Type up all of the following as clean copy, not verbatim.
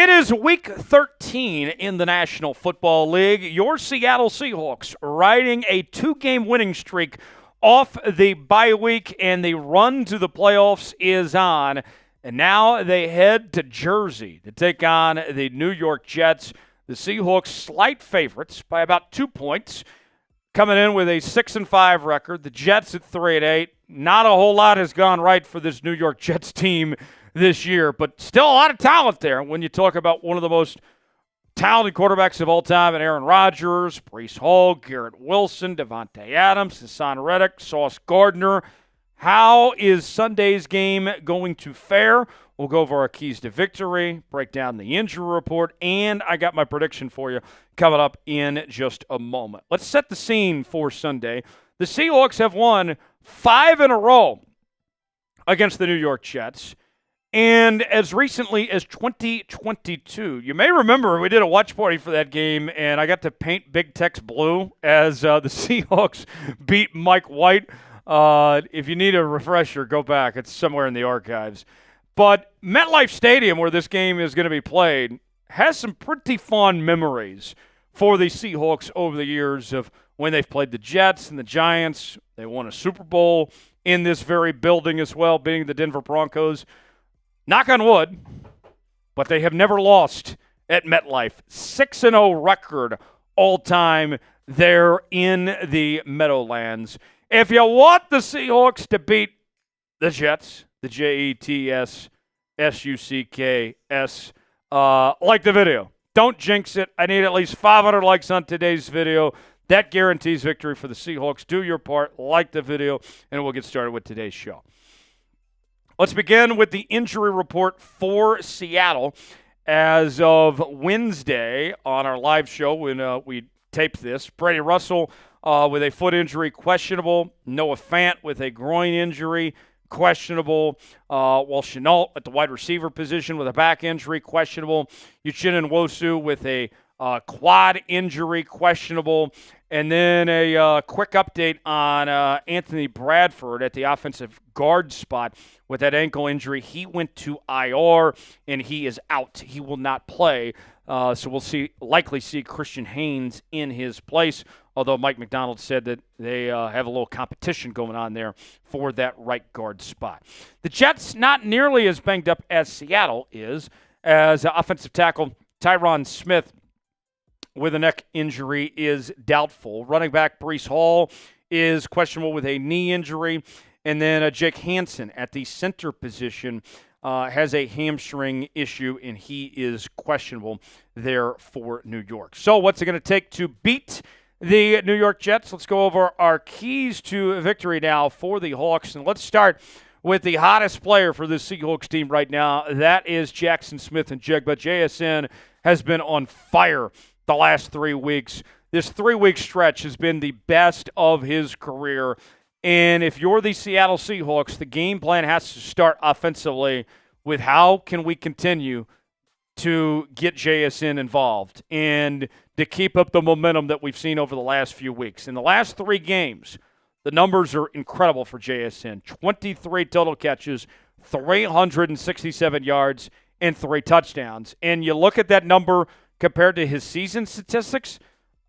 It is Week 13 in the National Football League. Your Seattle Seahawks riding a 2-game winning streak off the bye week, and the run to the playoffs is on. And now they head to Jersey to take on the New York Jets. The Seahawks slight favorites by about 2 points, coming in with a 6-5 record. The Jets at 3-8. Not a whole lot has gone right for this New York Jets team this year, but still a lot of talent there when you talk about one of the most talented quarterbacks of all time, and Aaron Rodgers, Breece Hall, Garrett Wilson, Devontae Adams, Hassan Reddick, Sauce Gardner. How is Sunday's game going to fare? We'll go over our keys to victory, break down the injury report, and I got my prediction for you coming up in just a moment. Let's set the scene for Sunday. The Seahawks have won 5 in a row against the New York Jets. And as recently as 2022, you may remember we did a watch party for that game, and I got to paint Big Tex blue as the Seahawks beat Mike White. If you need a refresher, go back. It's somewhere in the archives. But MetLife Stadium, where this game is going to be played, has some pretty fond memories for the Seahawks over the years of when they've played the Jets and the Giants. They won a Super Bowl in this very building as well, beating the Denver Broncos. Knock on wood, but they have never lost at MetLife. 6-0 record all-time there in the Meadowlands. If you want the Seahawks to beat the Jets, the JETS-SUCKS, like the video. Don't jinx it. I need at least 500 likes on today's video. That guarantees victory for the Seahawks. Do your part, like the video, and we'll get started with today's show. Let's begin with the injury report for Seattle. As of Wednesday on our live show when we taped this, Brady Russell with a foot injury, questionable. Noah Fant with a groin injury, questionable. While Chenault at the wide receiver position with a back injury, questionable. Uchenna Nwosu with a quad injury, questionable. And then a quick update on Anthony Bradford at the offensive guard spot with that ankle injury. He went to IR, and he is out. He will not play. So we'll likely see Christian Haynes in his place, although Mike Macdonald said that they have a little competition going on there for that right guard spot. The Jets not nearly as banged up as Seattle is, as offensive tackle Tyron Smith with a neck injury is doubtful. Running back Breece Hall is questionable with a knee injury. And then Jake Hansen at the center position has a hamstring issue, and he is questionable there for New York. So what's it going to take to beat the New York Jets? Let's go over our keys to victory now for the Hawks. And let's start with the hottest player for this Seahawks team right now. That is Jaxon Smith-Njigba. JSN has been on fire the last 3 weeks. This 3-week stretch has been the best of his career. And if you're the Seattle Seahawks, the game plan has to start offensively with how can we continue to get JSN involved and to keep up the momentum that we've seen over the last few weeks. In the last 3 games, the numbers are incredible for JSN. 23 total catches, 367 yards, and 3 touchdowns. And you look at that number compared to his season statistics,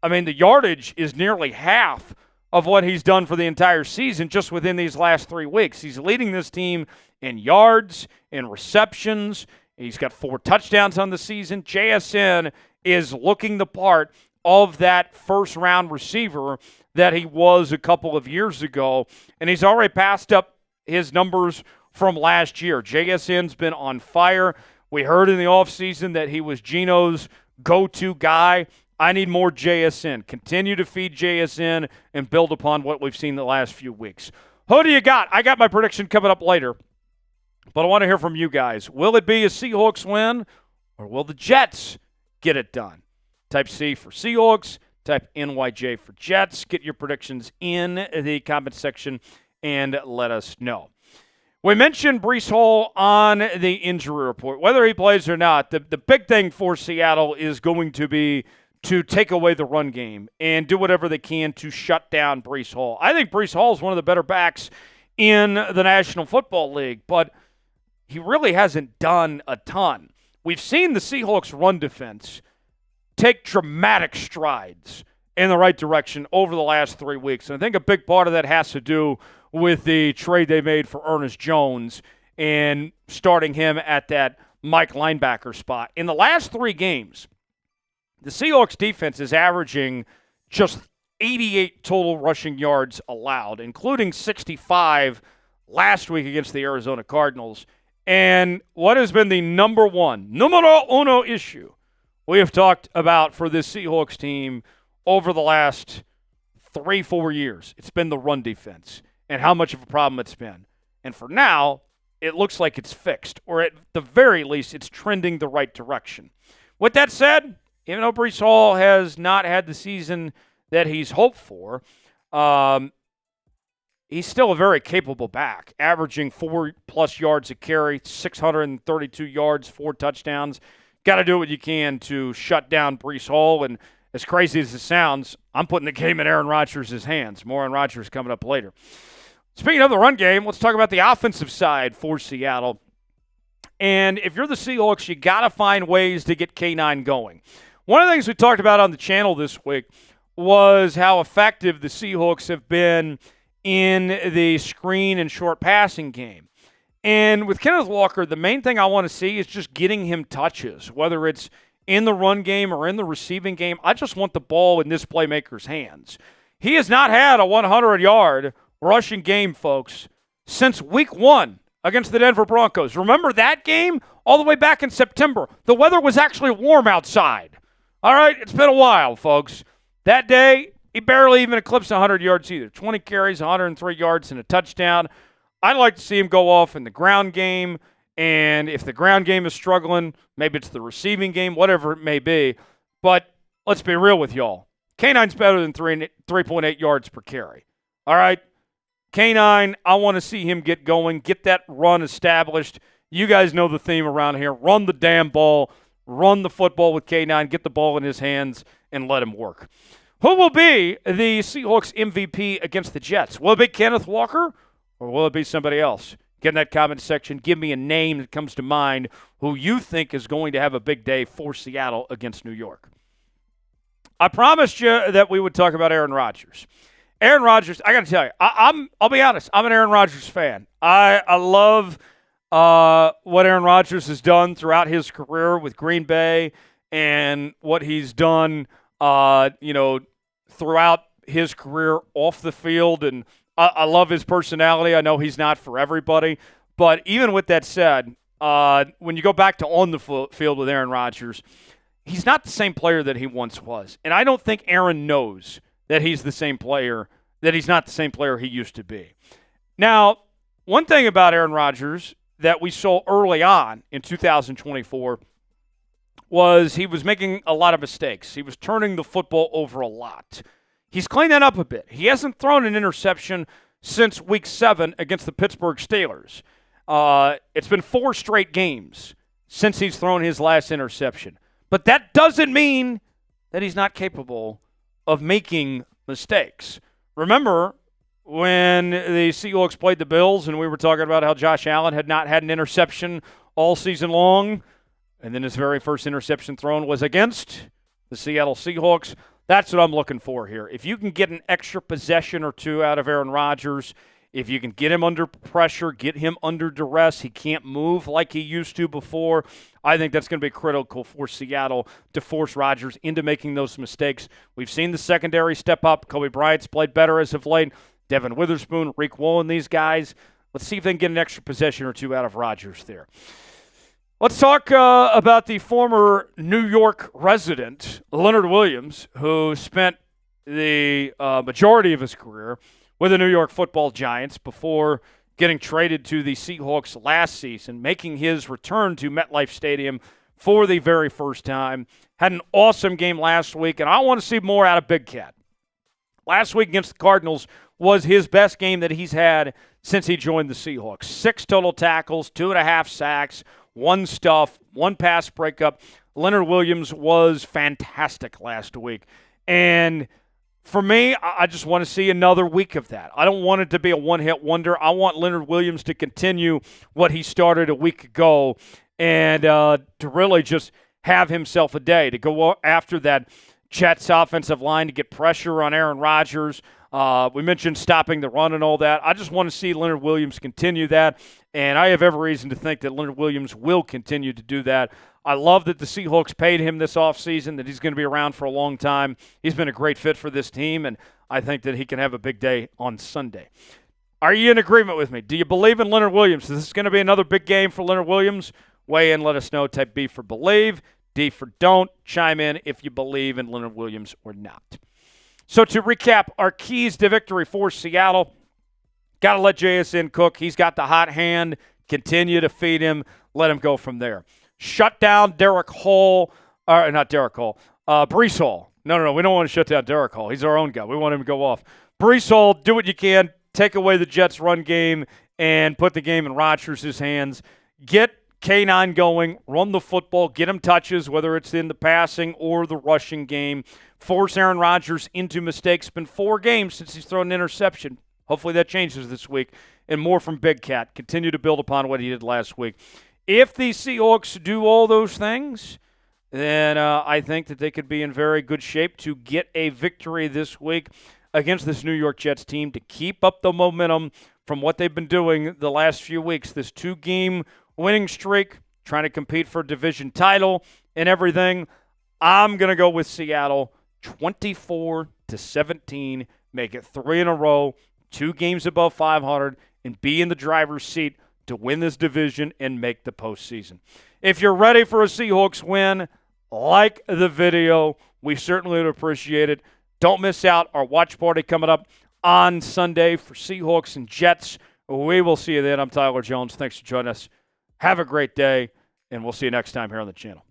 I mean, the yardage is nearly half of what he's done for the entire season just within these last 3 weeks. He's leading this team in yards, in receptions. He's got 4 touchdowns on the season. JSN is looking the part of that first-round receiver that he was a couple of years ago, and he's already passed up his numbers from last year. JSN's been on fire. We heard in the offseason that he was Geno's go-to guy. I need more JSN. Continue to feed JSN and build upon what we've seen the last few weeks. Who do you got? I got my prediction coming up later, but I want to hear from you guys. Will it be a Seahawks win, or will the Jets get it done? Type C for Seahawks, type NYJ for Jets. Get your predictions in the comment section and let us know. We mentioned Breece Hall on the injury report. Whether he plays or not, the big thing for Seattle is going to be to take away the run game and do whatever they can to shut down Breece Hall. I think Breece Hall is one of the better backs in the National Football League, but he really hasn't done a ton we've seen the Seahawks run defense take dramatic strides in the right direction over the last 3 weeks. And I think a big part of that has to do with the trade they made for Ernest Jones and starting him at that Mike linebacker spot. In the last 3 games, the Seahawks defense is averaging just 88 total rushing yards allowed, including 65 last week against the Arizona Cardinals. And what has been the numero uno issue we have talked about for this Seahawks team over the last 3-4 years? It's been the run defense and how much of a problem it's been. And for now, it looks like it's fixed, or at the very least, it's trending the right direction. With that said, even though Breece Hall has not had the season that he's hoped for, he's still a very capable back, averaging 4+ yards a carry, 632 yards, 4 touchdowns. Got to do what you can to shut down Breece Hall. And as crazy as it sounds, I'm putting the game in Aaron Rodgers' hands. More on Rodgers coming up later. Speaking of the run game, let's talk about the offensive side for Seattle. And if you're the Seahawks, you got to find ways to get K9 going. One of the things we talked about on the channel this week was how effective the Seahawks have been in the screen and short passing game. And with Kenneth Walker, the main thing I want to see is just getting him touches, whether it's in the run game or in the receiving game. I just want the ball in this playmaker's hands. He has not had a 100-yard rushing game, folks, since week 1 against the Denver Broncos. Remember that game? All the way back in September. The weather was actually warm outside. All right, it's been a while, folks. That day, he barely even eclipsed 100 yards either. 20 carries, 103 yards, and a touchdown. I'd like to see him go off in the ground game, and if the ground game is struggling, maybe it's the receiving game, whatever it may be. But let's be real with y'all. K9's better than 3.8 yards per carry. All right? K9, I want to see him get going, get that run established. You guys know the theme around here. Run the damn ball. Run the football with K9. Get the ball in his hands and let him work. Who will be the Seahawks MVP against the Jets? Will it be Kenneth Walker or will it be somebody else? Get in that comment section. Give me a name that comes to mind who you think is going to have a big day for Seattle against New York. I promised you that we would talk about Aaron Rodgers. Aaron Rodgers, I got to tell you, I'll be honest, I'm an Aaron Rodgers fan. I love what Aaron Rodgers has done throughout his career with Green Bay and what he's done, throughout his career off the field. And I love his personality. I know he's not for everybody. But even with that said, when you go back to on the field with Aaron Rodgers, he's not the same player that he once was. And I don't think Aaron knows that he's the same player, that he's not the same player he used to be. Now, one thing about Aaron Rodgers that we saw early on in 2024 was he was making a lot of mistakes. He was turning the football over a lot. He's cleaned that up a bit. He hasn't thrown an interception since Week 7 against the Pittsburgh Steelers. It's been 4 straight games since he's thrown his last interception. But that doesn't mean that he's not capable of making mistakes. Remember when the Seahawks played the Bills and we were talking about how Josh Allen had not had an interception all season long, and then his very first interception thrown was against the Seattle Seahawks? That's what I'm looking for here. If you can get an extra possession or two out of Aaron Rodgers, if you can get him under pressure, get him under duress, he can't move like he used to before, I think that's going to be critical for Seattle to force Rodgers into making those mistakes. We've seen the secondary step up. Kobe Bryant's played better as of late. Devon Witherspoon, Woolen, these guys. Let's see if they can get an extra possession or two out of Rodgers there. Let's talk about the former New York resident, Leonard Williams, who spent the majority of his career with the New York Football Giants before getting traded to the Seahawks last season, making his return to MetLife Stadium for the very first time. Had an awesome game last week, and I want to see more out of Big Cat. Last week against the Cardinals was his best game that he's had since he joined the Seahawks. 6 total tackles, 2.5 sacks, 1 stuff, 1 pass breakup. Leonard Williams was fantastic last week. And for me, I just want to see another week of that. I don't want it to be a one-hit wonder. I want Leonard Williams to continue what he started a week ago and to really just have himself a day, to go after that Jets offensive line, to get pressure on Aaron Rodgers. We mentioned stopping the run and all that. I just want to see Leonard Williams continue that, and I have every reason to think that Leonard Williams will continue to do that. I love that the Seahawks paid him this offseason, that he's going to be around for a long time. He's been a great fit for this team, and I think that he can have a big day on Sunday. Are you in agreement with me? Do you believe in Leonard Williams? Is this going to be another big game for Leonard Williams? Weigh in, let us know. Type B for believe, D for don't. Chime in if you believe in Leonard Williams or not. So to recap, our keys to victory for Seattle, got to let JSN cook. He's got the hot hand. Continue to feed him. Let him go from there. Shut down Breece Hall. No, we don't want to shut down Derek Hall. He's our own guy. We want him to go off. Breece Hall, do what you can. Take away the Jets' run game and put the game in Rodgers' hands. Get K9 going. Run the football. Get him touches, whether it's in the passing or the rushing game. Force Aaron Rodgers into mistakes. It's been 4 games since he's thrown an interception. Hopefully that changes this week. And more from Big Cat. Continue to build upon what he did last week. If the Seahawks do all those things, then I think that they could be in very good shape to get a victory this week against this New York Jets team, to keep up the momentum from what they've been doing the last few weeks. This 2-game winning streak, trying to compete for a division title and everything. I'm going to go with Seattle 24-17, make it 3 in a row, 2 games above 500, and be in the driver's seat to win this division and make the postseason. If you're ready for a Seahawks win, like the video. We certainly would appreciate it. Don't miss out our watch party coming up on Sunday for Seahawks and Jets. We will see you then. I'm Tyler Jones. Thanks for joining us. Have a great day, and we'll see you next time here on the channel.